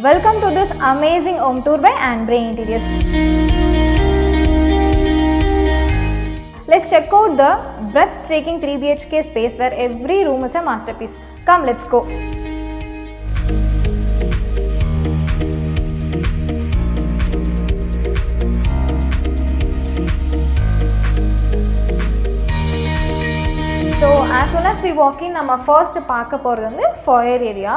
Welcome to this amazing home tour by Anbre Interiors. Let's check out the breathtaking 3 BHK space where every room is a masterpiece. Come, let's go. So as soon as we walk in, நம்ம first பார்க்க போறது வந்து foyer area.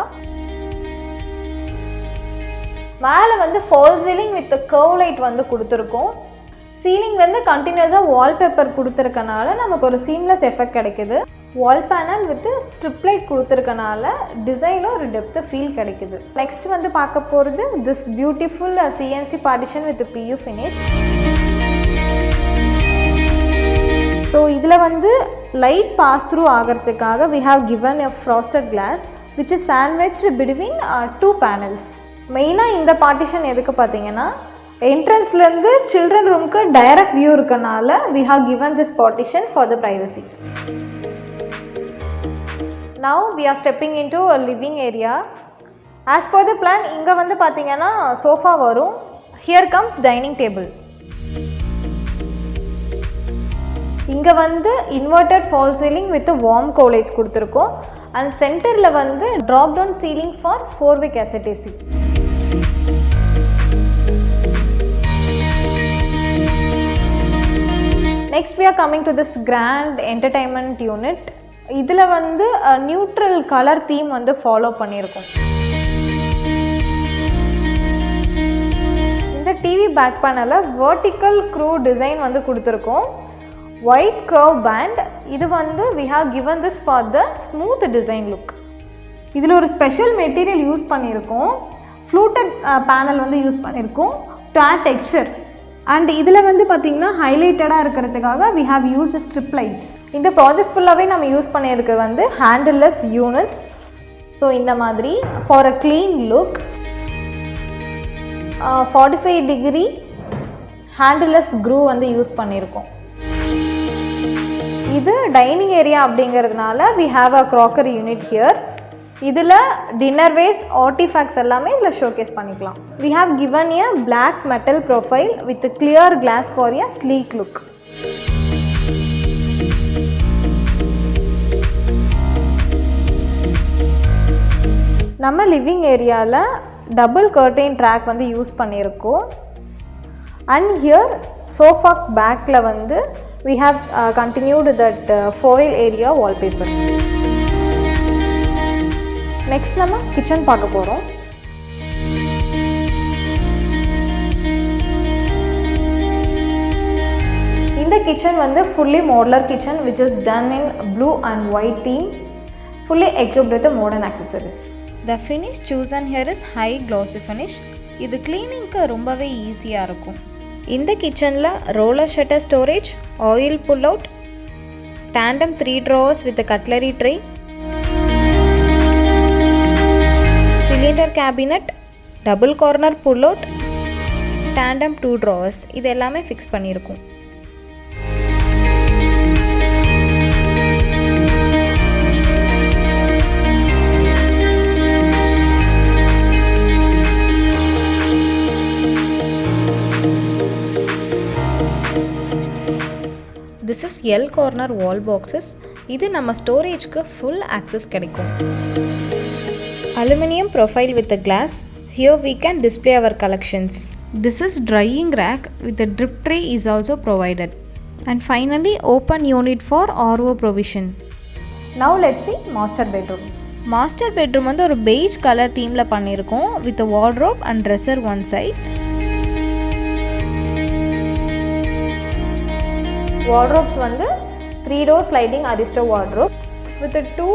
மேலே வந்து fall ceiling with curve light வந்து கொடுத்துருக்கோம். Ceiling வந்து கண்டினியூஸாக வால்பேப்பர் கொடுத்துருக்கனால நமக்கு ஒரு சீம்லெஸ் எஃபெக்ட் கிடைக்குது. Wall panel with strip light கொடுத்துருக்கனால டிசைனில் ஒரு டெப்த்து ஃபீல் கிடைக்குது. நெக்ஸ்ட் வந்து பார்க்க போகிறது this beautiful CNC partition with PU finish. So இதில் வந்து லைட் பாஸ் த்ரூ ஆகிறதுக்காக we have given a frosted glass which is sandwiched between two panels. மெயினாக இந்த பார்ட்டிஷன் எதுக்கு பார்த்தீங்கன்னா என்ட்ரன்ஸ்லேருந்து சில்ட்ரன் ரூமுக்கு டைரக்ட் வியூ இருக்கனால we have given this partition for the privacy. Now we are stepping into a living area. As per the plan இங்கே வந்து பார்த்தீங்கன்னா sofa வரும். Here comes dining table. இங்கே வந்து inverted fall ceiling with warm cow lights கொடுத்துருக்கோம். And சென்டரில் வந்து drop down ceiling for 4-way cassette AC. Next we are coming to this grand entertainment unit. இதில் வந்து நியூட்ரல் கலர் தீம் வந்து follow பண்ணியிருக்கோம். இந்த டிவி பேக் பேனலில் வெர்டிக்கல் க்ரூ டிசைன் வந்து கொடுத்துருக்கோம். White curve band. இது வந்து we have given this for the smooth design look. இதில் ஒரு ஸ்பெஷல் மெட்டீரியல் யூஸ் பண்ணியிருக்கோம். ஃப்ளூட்டட் பேனல் வந்து யூஸ் பண்ணியிருக்கோம் டு ஆட் டெக்ஸ்சர். அண்ட் இதில் வந்து பார்த்திங்கன்னா ஹைலைட்டடாக இருக்கிறதுக்காக we have used strip lights. இந்த ப்ராஜெக்ட் ஃபுல்லாகவே நம்ம யூஸ் பண்ணியிருக்கு வந்து ஹேண்டில்லெஸ் யூனிட்ஸ். ஸோ இந்த மாதிரி for a clean look 45 degree handleless groove வந்து யூஸ் பண்ணியிருக்கோம். இது டைனிங் ஏரியா அப்படிங்கிறதுனால we have a crockery unit here. இதில் டின்னர் வேஸ் ஆர்டிஃபேக்ட்ஸ் எல்லாமே இதில் ஷோகேஸ் பண்ணிக்கலாம். we have given a black metal profile with clear glass for a sleek look. நம்ம living ஏரியாவில் டபுள் கர்டைன் ட்ராக் வந்து யூஸ் பண்ணியிருக்கோம். And here sofa பேக்கில் வந்து we have continued that foil area wallpaper. Next நம்ம kitchen பார்க்க போகிறோம். இந்த கிச்சன் வந்து fully modular kitchen which is done in blue and white theme, fully equipped with the modern accessories. The finish chosen here is high glossy finish. இது கிளீனிங்க்கு ரொம்பவே ஈஸியாக இருக்கும். இந்த கிச்சனில் roller shutter storage, oil pull out, tandem 3 drawers with a cutlery tray, cylinder cabinet, double corner pull out, tandem 2 drawers இது எல்லாமே fix பண்ணியிருக்கோம். This is L corner wall boxes. இது நம்ம ஸ்டோரேஜ்க்கு ஃபுல் ஆக்சஸ் கிடைக்கும். Aluminium profile with the glass. Here we can display our collections. This is drying rack with a drip tray is also provided. And finally open unit for RO provision. Now let's see master bedroom. Master bedroom வந்து ஒரு beige colour தீமில் பண்ணியிருக்கோம் with a wardrobe and dresser one side. Wardrobes வந்து 3 door sliding aristo wardrobe with a 2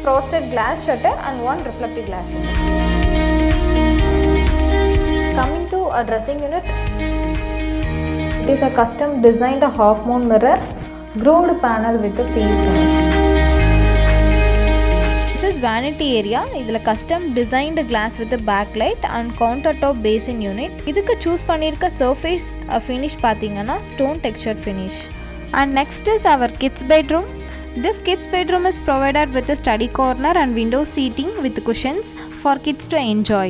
frosted glass shutter and 1 reflective glass shutter. Coming to a dressing unit, it is a custom designed half moon mirror, grooved panel with a PU finish. This is vanity area. இதில் custom designed glass with a backlight and countertop basin unit. இதுக்கு choose பண்ணியிருக்க surface finish பார்த்தீங்கன்னா stone textured finish. And next is our kids bedroom. This kids bedroom is provided with a study corner and window seating with cushions for kids to enjoy.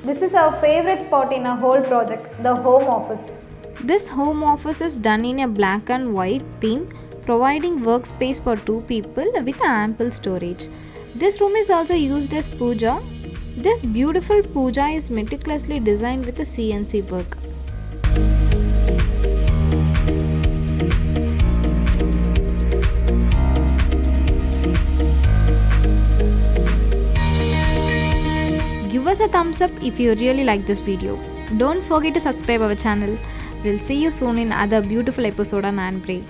This is our favorite spot in our whole project, the home office. This home office is done in a black and white theme, providing workspace for 2 people with ample storage. This room is also used as puja. This beautiful puja is meticulously designed with a CNC work. Give us a thumbs up if you really like this video. Don't forget to subscribe our channel. We'll see you soon in another beautiful episode on Anbre.